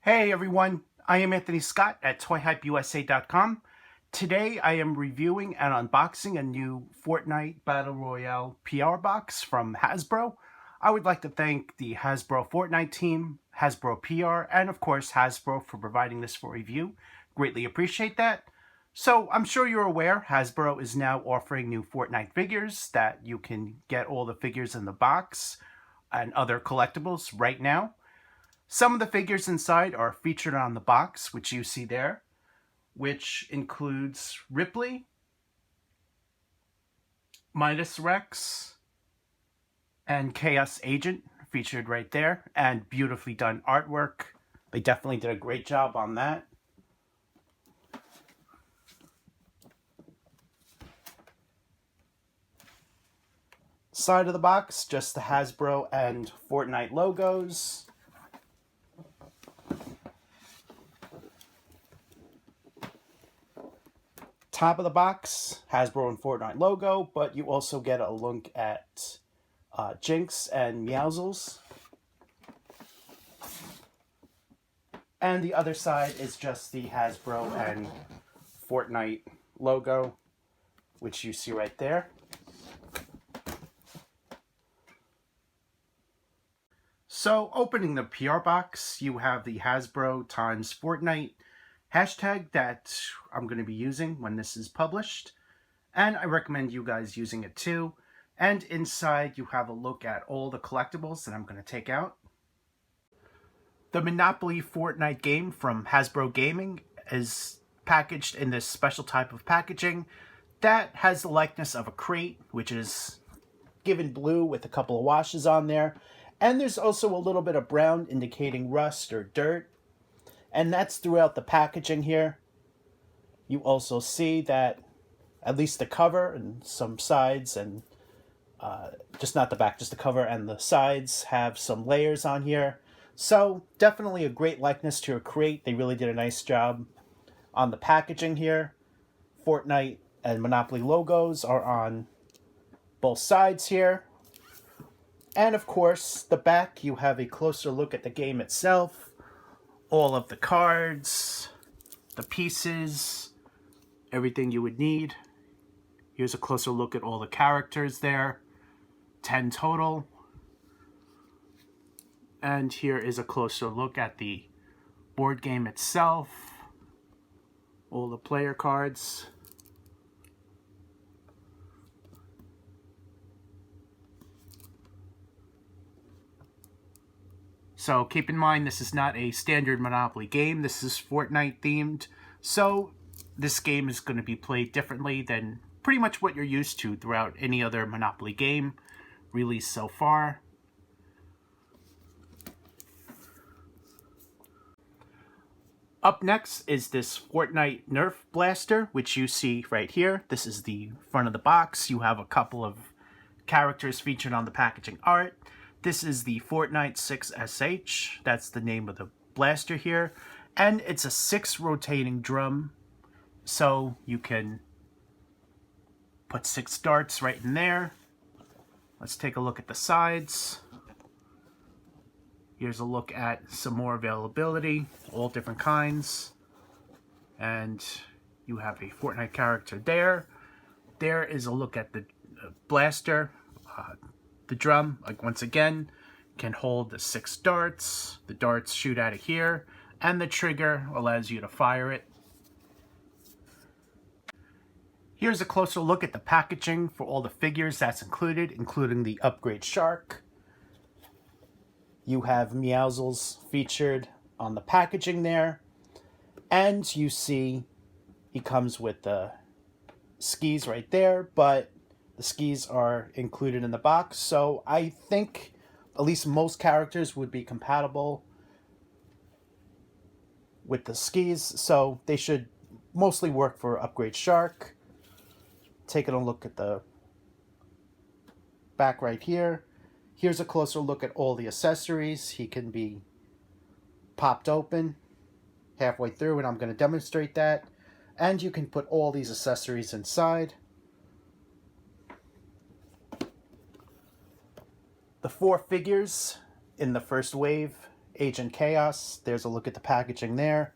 Hey everyone, I am Anthony Scott at ToyHypeUSA.com. Today I am reviewing and unboxing a new Fortnite Battle Royale PR box from Hasbro. I would like to thank the Hasbro Fortnite team, Hasbro PR, and of course Hasbro for providing this for review. Greatly appreciate that. So I'm sure you're aware Hasbro is now offering new Fortnite figures that you can get all the figures in the box and other collectibles right now. Some of the figures inside are featured on the box, which you see there, which includes Rippley, Midas Rex, and Chaos Agent, featured right there, and beautifully done artwork. They definitely did a great job on that. Side of the box, just the Hasbro and Fortnite logos. Top of the box, Hasbro and Fortnite logo, but you also get a look at Jinx and Meowsles. And the other side is just the Hasbro and Fortnite logo, which you see right there. So, opening the PR box, you have the Hasbro times Fortnite hashtag that I'm going to be using when this is published, and I recommend you guys using it too. And inside you have a look at all the collectibles that I'm going to take out. The Monopoly Fortnite game from Hasbro Gaming is packaged in this special type of packaging that has the likeness of a crate, which is given blue with a couple of washes on there, and there's also a little bit of brown indicating rust or dirt. And that's throughout the packaging here. You also see that at least the cover and some sides and just not the back, just the cover and the sides have some layers on here. So definitely a great likeness to a crate. They really did a nice job on the packaging here. Fortnite and Monopoly logos are on both sides here. And of course, the back, you have a closer look at the game itself. All of the cards, the pieces, everything you would need. Here's a closer look at all the characters there. 10 total. And here is a closer look at the board game itself. All the player cards. So keep in mind, this is not a standard Monopoly game. This is Fortnite themed. So this game is going to be played differently than pretty much what you're used to throughout any other Monopoly game released so far. Up next is this Fortnite NERF blaster, which you see right here. This is the front of the box. You have a couple of characters featured on the packaging art. This is the Fortnite 6SH, that's the name of the blaster here, and it's a 6 rotating drum, so you can put 6 darts right in there. Let's take a look at the sides. Here's a look at some more availability, all different kinds, and you have a Fortnite character there. There is a look at the blaster. The drum, like once again, can hold the 6 darts. The darts shoot out of here, and the trigger allows you to fire it. Here's a closer look at the packaging for all the figures that's included, including the upgrade shark. You have Meowsles featured on the packaging there, and you see he comes with the skis right there, but the skis are included in the box, so I think at least most characters would be compatible with the skis, so they should mostly work for Upgrade Shark. Taking a look at the back right here. Here's a closer look at all the accessories. He can be popped open halfway through, and I'm going to demonstrate that. And you can put all these accessories inside. The 4 figures in the first wave Agent Chaos. There's a look at the packaging there.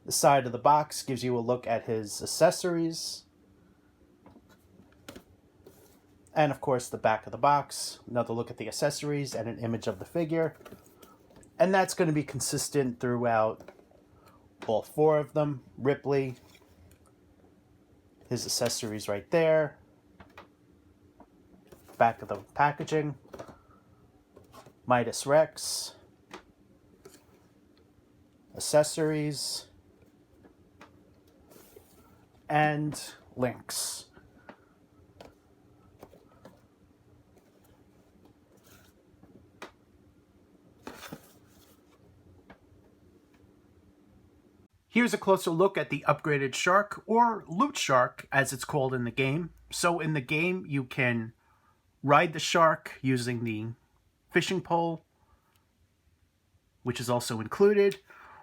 The side of the box gives you a look at his accessories. And of course the back of the box, another look at the accessories and an image of the figure. And that's going to be consistent throughout all 4 of them. Rippley, his accessories right there. Back of the packaging. Midas Rex. Accessories. And Lynx. Here's a closer look at the upgraded shark, or loot shark as it's called in the game. So in the game you can ride the shark using the fishing pole, which is also included,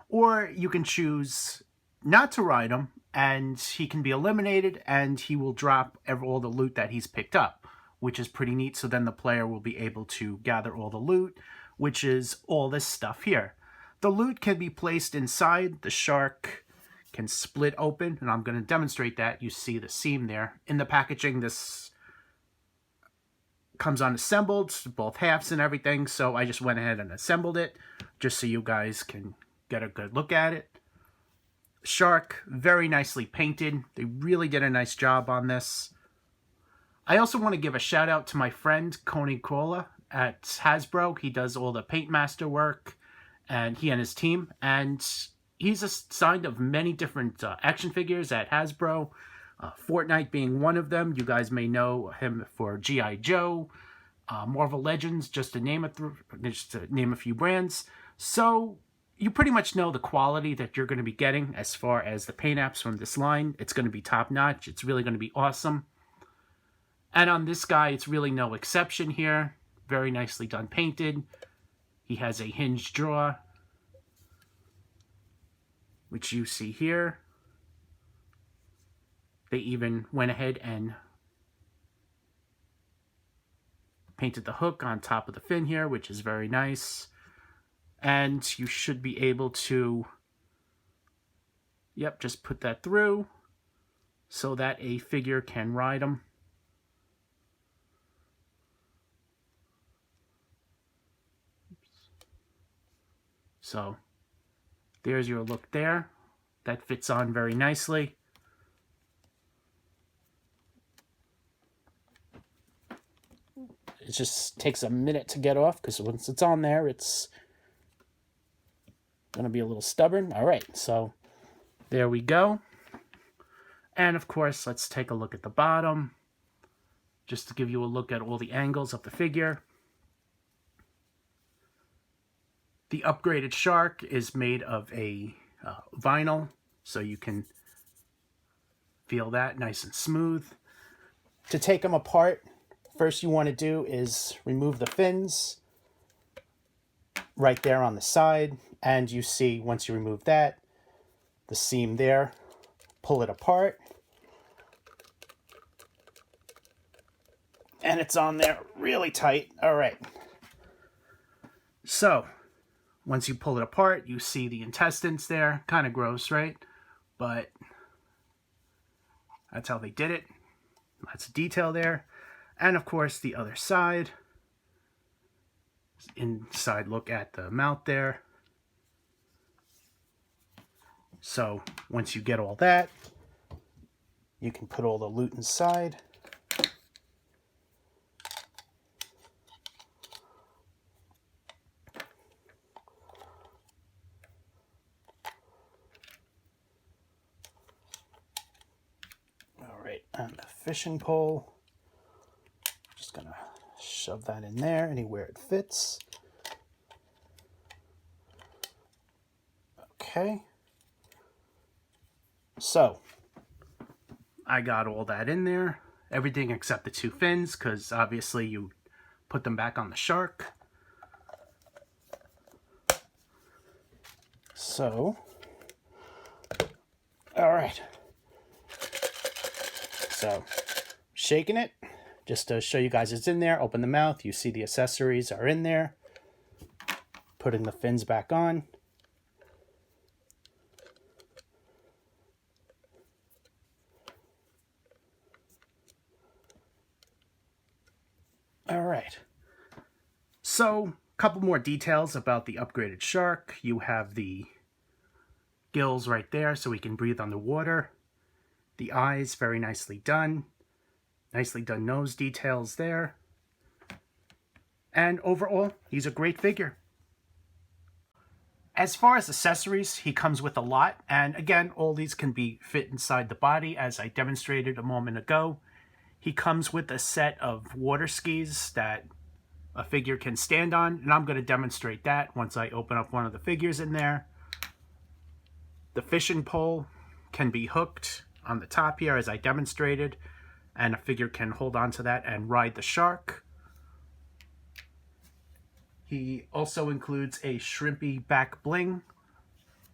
or you can choose not to ride him and he can be eliminated and he will drop all the loot that he's picked up, which is pretty neat. So then the player will be able to gather all the loot, which is all this stuff here. The loot can be placed inside. The shark can split open, and I'm going to demonstrate that. You see the seam there. In the packaging, this comes unassembled, both halves and everything, so I just went ahead and assembled it, just so you guys can get a good look at it. Shark, very nicely painted. They really did a nice job on this. I also want to give a shout out to my friend, Coney Cola at Hasbro. He does all the Paint Master work, and he and his team, and he's assigned of many different action figures at Hasbro, Fortnite being one of them. You guys may know him for G.I. Joe, Marvel Legends, just to name a few brands. So you pretty much know the quality that you're going to be getting as far as the paint apps from this line. It's going to be top notch. It's really going to be awesome. And on this guy, it's really no exception here. Very nicely done painted. He has a hinged draw, which you see here. They even went ahead and painted the hook on top of the fin here, which is very nice. And you should be able to, just put that through so that a figure can ride them. So there's your look there. That fits on very nicely. It just takes a minute to get off because once it's on there, it's going to be a little stubborn. All right, so there we go. And of course, let's take a look at the bottom just to give you a look at all the angles of the figure. The upgraded shark is made of a vinyl, so you can feel that nice and smooth. To take them apart, first you want to do is remove the fins right there on the side, and you see once you remove that, the seam there, pull it apart, and it's on there really tight. All right. So once you pull it apart, you see the intestines there. Kind of gross, right? But that's how they did it. Lots of detail there. And of course, the other side. Inside look at the mouth there. So once you get all that, you can put all the loot inside. And the fishing pole, just gonna shove that in there anywhere it fits. Okay, so I got all that in there, everything except the 2 fins, because obviously you put them back on the shark. So, all right. So, shaking it, just to show you guys it's in there. Open the mouth, you see the accessories are in there. putting the fins back on. All right. So, a couple more details about the upgraded shark. You have the gills right there so he can breathe underwater. The eyes, very nicely done. Nicely done nose details there. And overall, he's a great figure. As far as accessories, he comes with a lot. And again, all these can be fit inside the body, as I demonstrated a moment ago. He comes with a set of water skis that a figure can stand on, and I'm going to demonstrate that once I open up one of the figures in there. The fishing pole can be hooked on the top here, as I demonstrated, and a figure can hold on to that and ride the shark. He also includes a shrimpy back bling,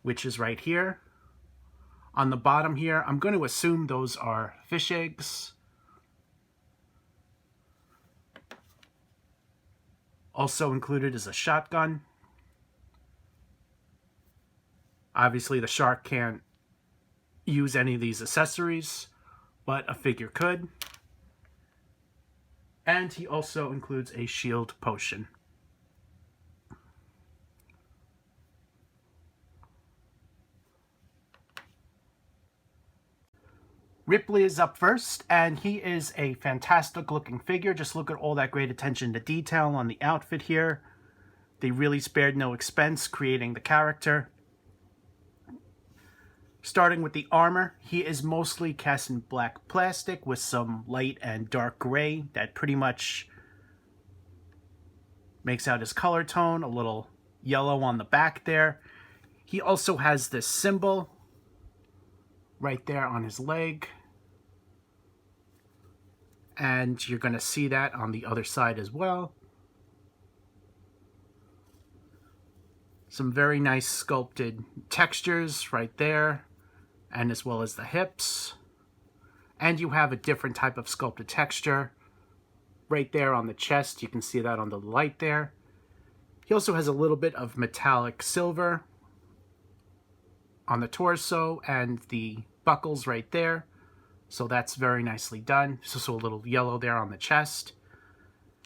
which is right here. On the bottom here, I'm going to assume those are fish eggs. Also included is a shotgun. Obviously, the shark can't use any of these accessories, but a figure could. And he also includes a shield potion. Rippley is up first, and he is a fantastic looking figure. Just look at all that great attention to detail on the outfit here. They really spared no expense creating the character. Starting with the armor, he is mostly cast in black plastic with some light and dark gray that pretty much makes out his color tone, a little yellow on the back there. He also has this symbol right there on his leg, and you're going to see that on the other side as well. Some very nice sculpted textures right there, and as well as the hips. And you have a different type of sculpted texture right there on the chest. You can see that on the light there. He also has a little bit of metallic silver on the torso and the buckles right there. So that's very nicely done. There's also a little yellow there on the chest.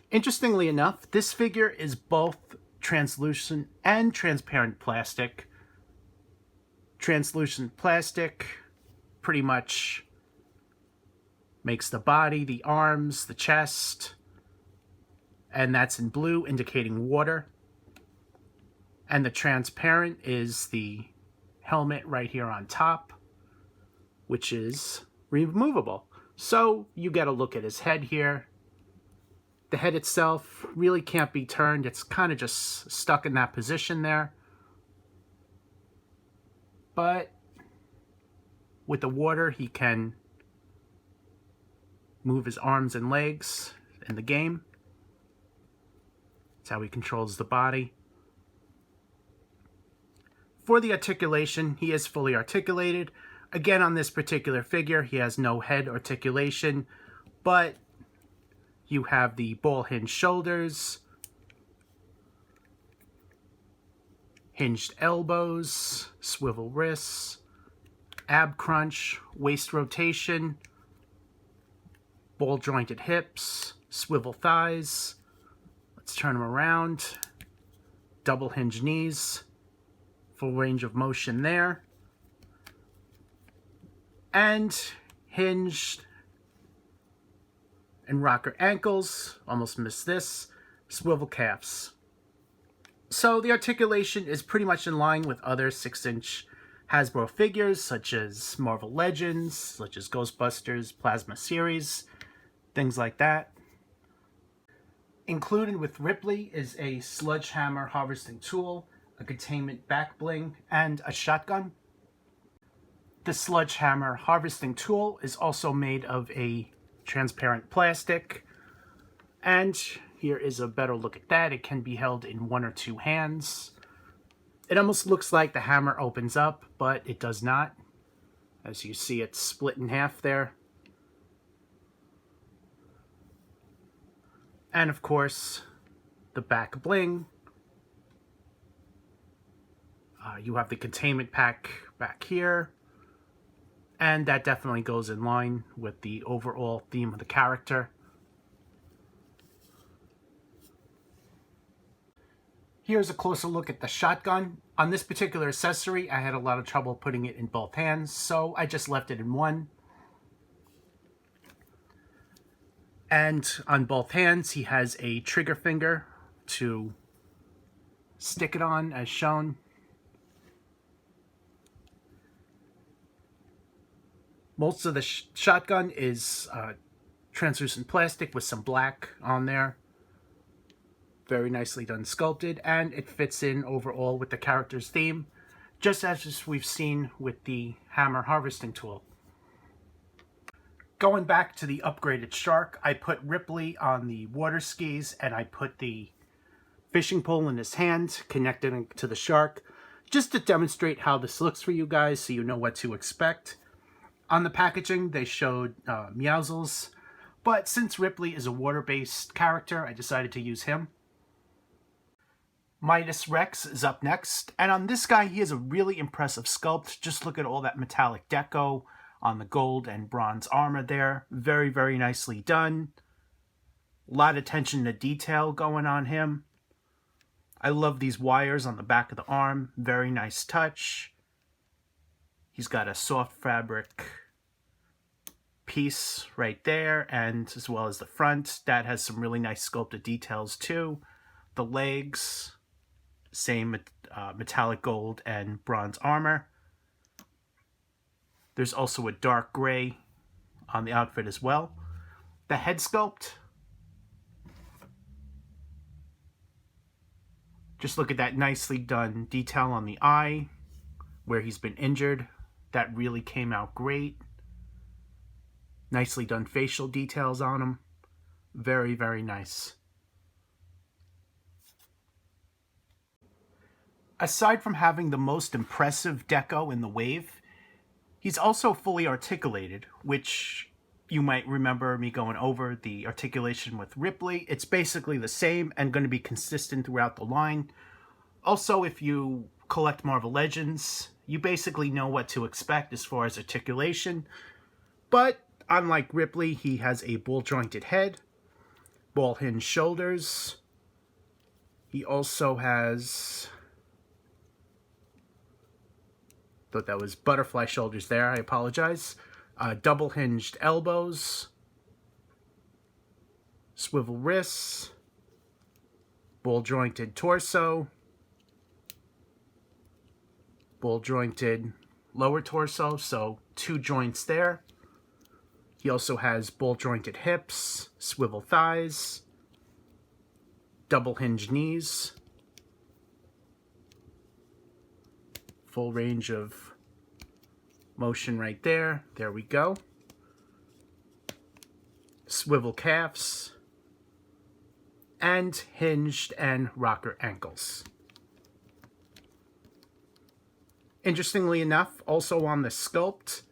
Interestingly enough, this figure is both translucent and transparent plastic. Translucent plastic pretty much makes the body, the arms, the chest, and that's in blue, indicating water. And the transparent is the helmet right here on top, which is removable. So you get a look at his head here. The head itself really can't be turned. It's kind of just stuck in that position there. But with the water, he can move his arms and legs in the game. That's how he controls the body. For the articulation, he is fully articulated. Again, on this particular figure, he has no head articulation, but you have the ball hinge shoulders, hinged elbows, swivel wrists, ab crunch, waist rotation, ball jointed hips, swivel thighs. Let's turn them around. Double hinge knees, full range of motion there. And hinged and rocker ankles, almost missed this, swivel calves. So the articulation is pretty much in line with other 6-inch Hasbro figures, such as Marvel Legends, such as Ghostbusters, Plasma Series, things like that. Included with Rippley is a Sludge hammer harvesting tool, a containment back bling, and a shotgun. The Sludge hammer harvesting tool is also made of a transparent plastic, and here is a better look at that. It can be held in 1 or 2 hands. It almost looks like the hammer opens up, but it does not. As you see, it's split in half there. And of course, the back bling You have the containment pack back here, and that definitely goes in line with the overall theme of the character. Here's a closer look at the shotgun. On this particular accessory, I had a lot of trouble putting it in both hands, so I just left it in one. And on both hands, he has a trigger finger to stick it on, as shown. Most of the shotgun is translucent plastic with some black on there. Very nicely done sculpted, and it fits in overall with the character's theme, just as we've seen with the hammer harvesting tool. Going back to the upgraded shark, I put Rippley on the water skis, and I put the fishing pole in his hand, connecting to the shark, just to demonstrate how this looks for you guys so you know what to expect. On the packaging, they showed Meowsles, but since Rippley is a water-based character, I decided to use him. Midas Rex is up next, and on this guy, he has a really impressive sculpt. Just look at all that metallic deco on the gold and bronze armor there. Very, very nicely done. A lot of attention to detail going on him. I love these wires on the back of the arm. Very nice touch. He's got a soft fabric piece right there, and as well as the front. That has some really nice sculpted details too. The legs, same metallic gold and bronze armor. There's also a dark gray on the outfit as well. The head sculpt. Just look at that nicely done detail on the eye where he's been injured. That really came out great. Nicely done facial details on him. Very, very nice. Aside from having the most impressive deco in the wave, he's also fully articulated, which you might remember me going over the articulation with Rippley. It's basically the same and going to be consistent throughout the line. Also, if you collect Marvel Legends, you basically know what to expect as far as articulation. But unlike Rippley, he has a ball-jointed head, ball-hinged shoulders. He also has... thought that was butterfly shoulders there, I apologize. Double-hinged elbows, swivel wrists, ball-jointed torso, ball-jointed lower torso, so 2 joints there. He also has ball-jointed hips, swivel thighs, double-hinged knees, full range of motion right there. There we go. Swivel calves, and hinged and rocker ankles. Interestingly enough, also on the sculpt,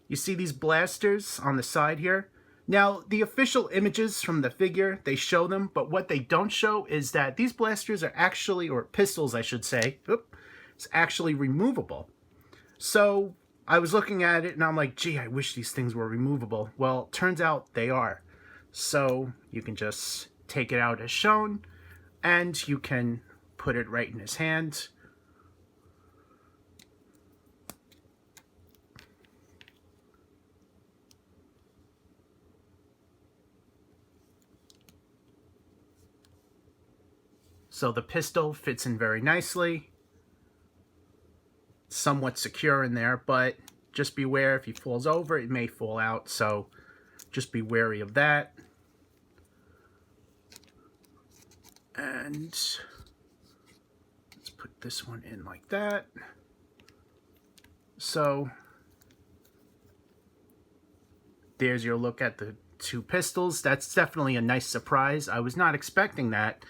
you see these blasters on the side here. Now, the official images from the figure, they show them, but what they don't show is that these blasters are actually, or pistols I should say, it's actually removable. So I was looking at it and I'm like, gee, I wish these things were removable. Well, turns out they are. So you can just take it out as shown, and you can put it right in his hand. So the pistol fits in very nicely. Somewhat secure in there, but just beware if he falls over, it may fall out, so just be wary of that. And let's put this one in like that. So there's your look at the 2 pistols. That's definitely a nice surprise. I was not expecting that,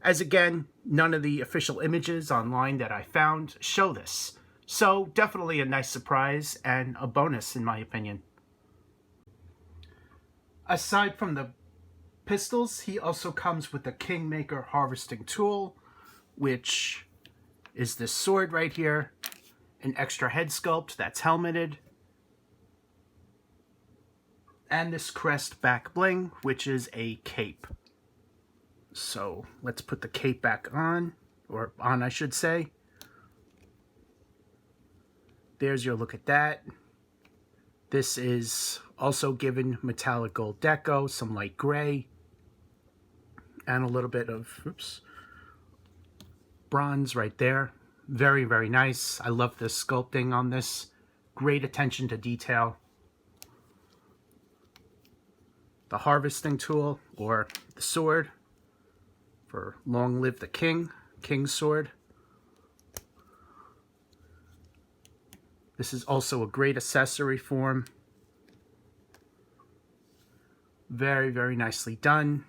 as again, none of the official images online that I found show this. So definitely a nice surprise and a bonus in my opinion. Aside from the pistols, he also comes with the Kingmaker harvesting tool, which is this sword right here, an extra head sculpt that's helmeted, and this crest back bling, which is a cape. So let's put the cape back on, or on I should say. There's your look at that. This is also given metallic gold deco, some light gray, and a little bit of, bronze right there. Very, very nice. I love the sculpting on this. Great attention to detail. The harvesting tool, or the sword, for long live the king, king's sword. This is also a great accessory form. Very, very nicely done.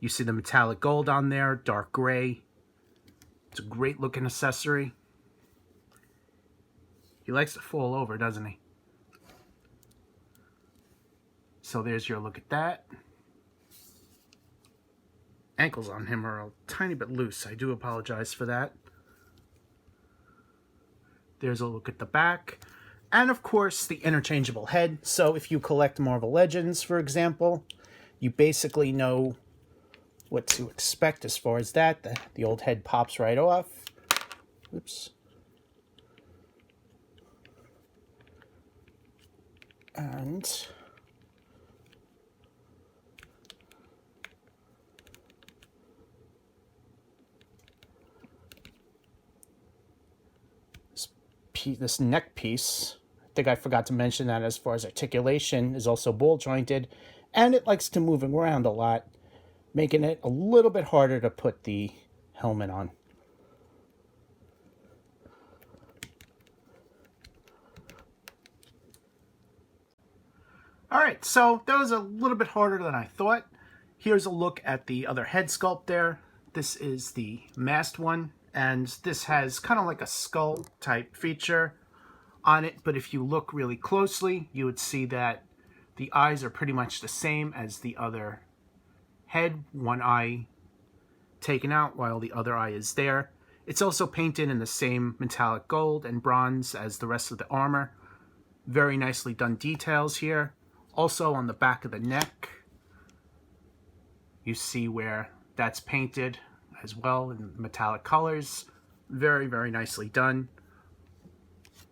You see the metallic gold on there, dark gray. It's a great looking accessory. He likes to fall over, doesn't he? So there's your look at that. Ankles on him are a tiny bit loose. I do apologize for that. There's a look at the back. And of course, the interchangeable head. So if you collect Marvel Legends, for example, you basically know what to expect as far as that. The old head pops right off. Oops. And this neck piece, I think I forgot to mention that as far as articulation, is also ball jointed, and it likes to move around a lot, making it a little bit harder to put the helmet on. Alright, so that was a little bit harder than I thought. Here's a look at the other head sculpt there. This is the masked one, and this has kind of like a skull type feature on it, but if you look really closely, you would see that the eyes are pretty much the same as the other head. One eye taken out while the other eye is there. It's also painted in the same metallic gold and bronze as the rest of the armor. Very nicely done details here. Also on the back of the neck, you see where that's painted as well in metallic colors. Very, very nicely done.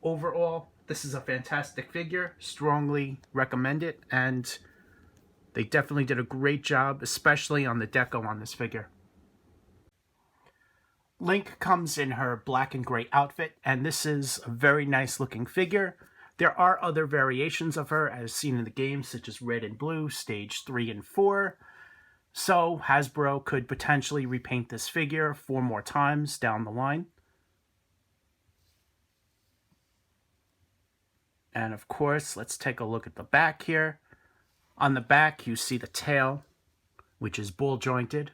Overall, this is a fantastic figure. Strongly recommend it, and they definitely did a great job, especially on the deco on this figure. Link comes in her black and gray outfit, and this is a very nice looking figure. There are other variations of her as seen in the game, such as red and blue, stage 3 and 4. So Hasbro could potentially repaint this figure 4 more times down the line. And of course, let's take a look at the back here. On the back, you see the tail, which is ball jointed.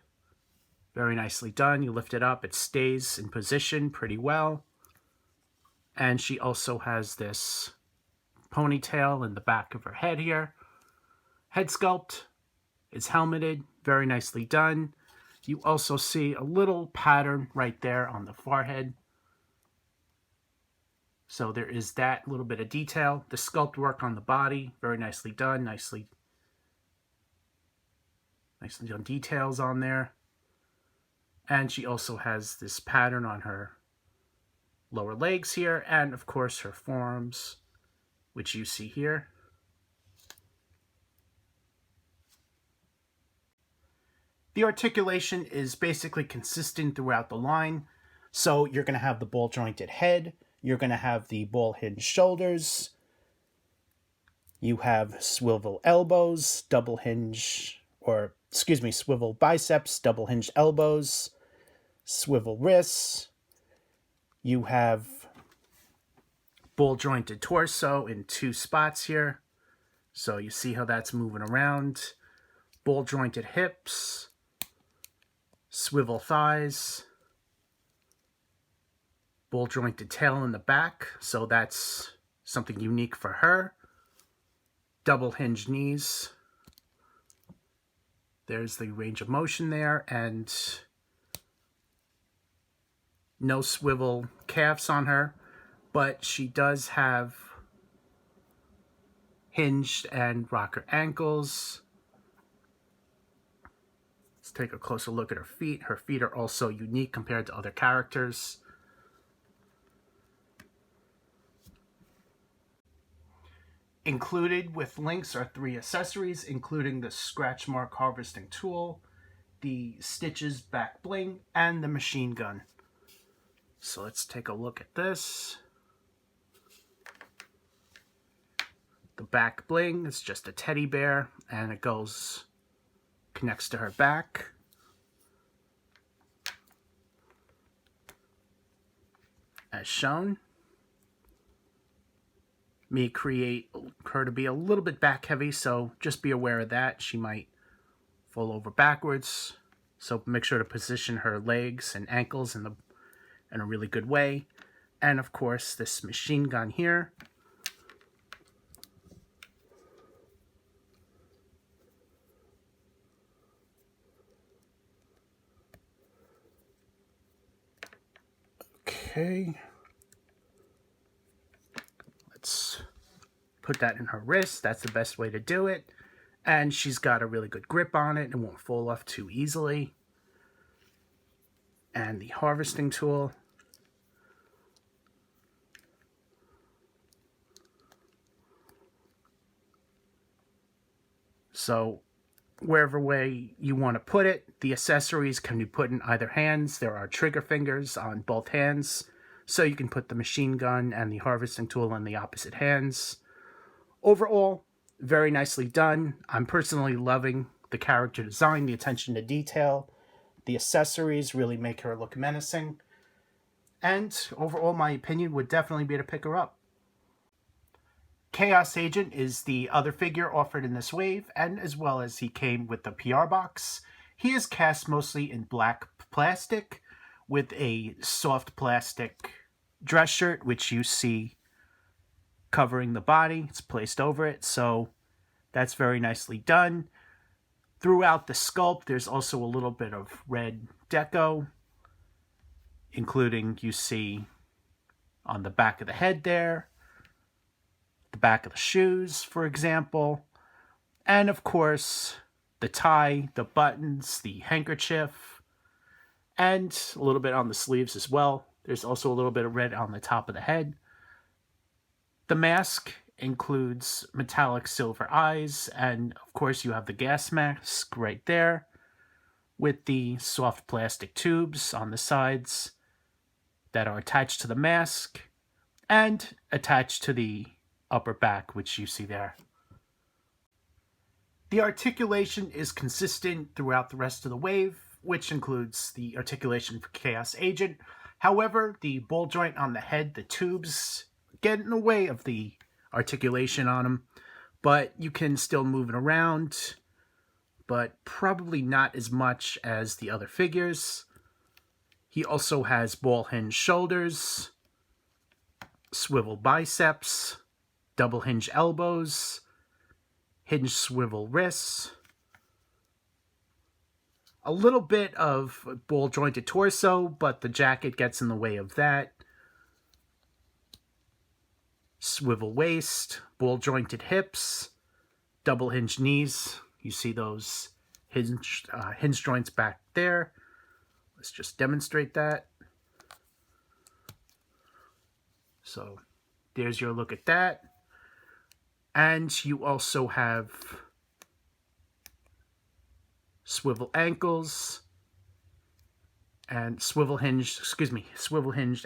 Very nicely done. You lift it up, it stays in position pretty well. And she also has this ponytail in the back of her head here. Head sculpt is helmeted, very nicely done. You also see a little pattern right there on the forehead. So there is that little bit of detail. The sculpt work on the body, very nicely done, nicely done details on there. And she also has this pattern on her lower legs here, and of course her forearms, which you see here. The articulation is basically consistent throughout the line. So you're going to have the ball jointed head, you're going to have the ball hinged shoulders, you have swivel elbows, double hinge, swivel biceps, double hinged elbows, swivel wrists. You have ball jointed torso in 2 spots here. So you see how that's moving around. Ball jointed hips, swivel thighs, ball jointed tail in the back. So that's something unique for her. Double hinged knees. There's the range of motion there, and No swivel calves on her, but she does have hinged and rocker ankles. Let's take a closer look at her feet. Her feet are also unique compared to other characters. Included with Lynx are 3 accessories, including the scratch mark harvesting tool, the Stitches back bling, and the machine gun. So let's take a look at this. The back bling is just a teddy bear, and it connects to her back. As shown. May create her to be a little bit back heavy, so just be aware of that. She might fall over backwards, so make sure to position her legs and ankles in a really good way. And of course, this machine gun here. Okay. Let's put that in her wrist. That's the best way to do it. And she's got a really good grip on it and won't fall off too easily. And the harvesting tool. So wherever way you want to put it, the accessories can be put in either hands. There are trigger fingers on both hands, so you can put the machine gun and the harvesting tool in the opposite hands. Overall, very nicely done. I'm personally loving the character design, the attention to detail. The accessories really make her look menacing. And overall, my opinion would definitely be to pick her up. Chaos Agent is the other figure offered in this wave, and as well as he came with the PR box. He is cast mostly in black plastic with a soft plastic dress shirt, which you see covering the body. It's placed over it, so that's very nicely done. Throughout the sculpt, there's also a little bit of red deco, including you see on the back of the head there, the back of the shoes, for example, and of course the tie, the buttons, the handkerchief, and a little bit on the sleeves as well. There's also a little bit of red on the top of the head. The mask includes metallic silver eyes, and of course you have the gas mask right there with the soft plastic tubes on the sides that are attached to the mask and attached to the upper back, which you see there. The articulation is consistent throughout the rest of the wave, which includes the articulation for Chaos Agent. However, the ball joint on the head, the tubes, get in the way of the articulation on them, but you can still move it around, but probably not as much as the other figures. He also has ball hinge shoulders, swivel biceps, double hinge elbows, hinge swivel wrists, a little bit of ball jointed torso, but the jacket gets in the way of that. Swivel waist, ball jointed hips, double hinge knees. You see those hinge joints back there. Let's just demonstrate that. So there's your look at that. And you also have swivel ankles and swivel hinged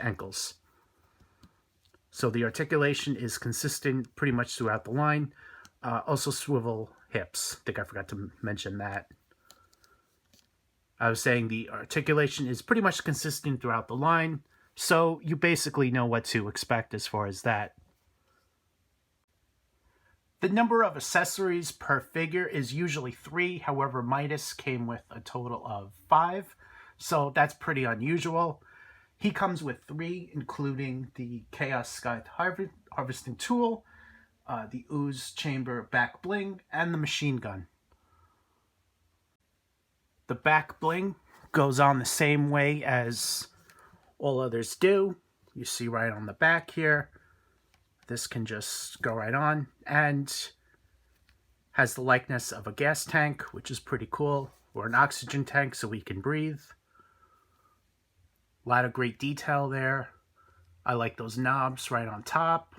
ankles. So the articulation is consistent pretty much throughout the line. Also swivel hips. I think I forgot to mention that. I was saying the articulation is pretty much consistent throughout the line, so you basically know what to expect as far as that. The number of accessories per figure is usually 3, however Midas came with a total of 5, so that's pretty unusual. He comes with 3, including the Chaos Scythe harvesting tool, the Ooze Chamber back bling, and the machine gun. The back bling goes on the same way as All others do. You see right on the back here. This can just go right on, and has the likeness of a gas tank, which is pretty cool, or an oxygen tank so we can breathe. A lot of great detail there. I like those knobs right on top.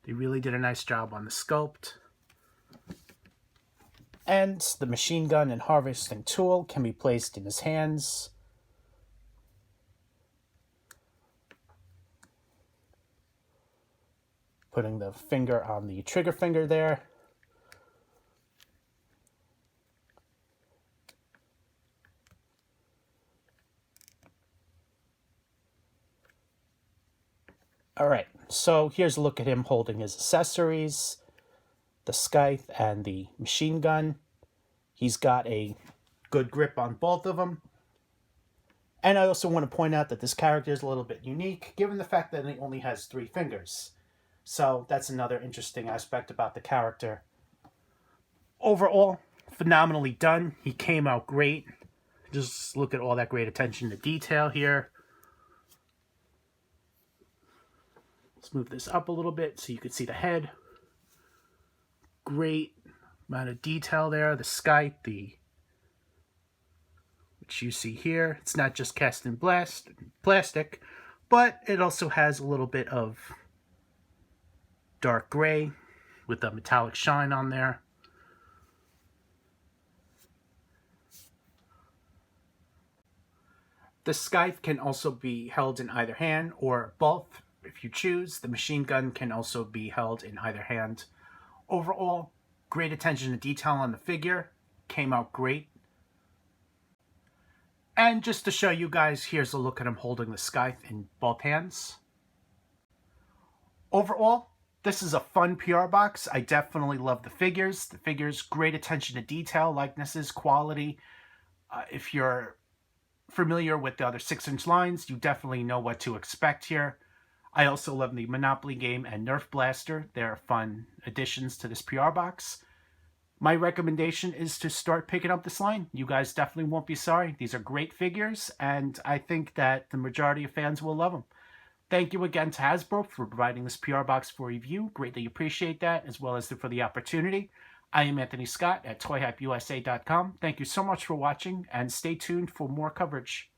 They really did a nice job on the sculpt. And the machine gun and harvesting tool can be placed in his hands. Putting the finger on the trigger finger there. Alright, so here's a look at him holding his accessories, the scythe and the machine gun. He's got a good grip on both of them. And I also want to point out that this character is a little bit unique, given the fact that he only has 3 fingers. So that's another interesting aspect about the character. Overall, phenomenally done. He came out great. Just look at all that great attention to detail here. Let's move this up a little bit so you can see the head. Great amount of detail there. The scythe, which you see here. It's not just cast in plastic, but it also has a little bit of dark gray with a metallic shine on there. The scythe can also be held in either hand or both if you choose. The machine gun can also be held in either hand. Overall, great attention to detail on the figure. Came out great. And just to show you guys, here's a look at him holding the scythe in both hands. Overall, this is a fun PR box. I definitely love the figures. The figures, great attention to detail, likenesses, quality. If you're familiar with the other 6-inch lines, you definitely know what to expect here. I also love the Monopoly game and NERF Blaster. They're fun additions to this PR box. My recommendation is to start picking up this line. You guys definitely won't be sorry. These are great figures, and I think that the majority of fans will love them. Thank you again to Hasbro for providing this PR box for review. Greatly appreciate that, as well as for the opportunity. I am Anthony Scott at ToyHypeUSA.com. Thank you so much for watching, and stay tuned for more coverage.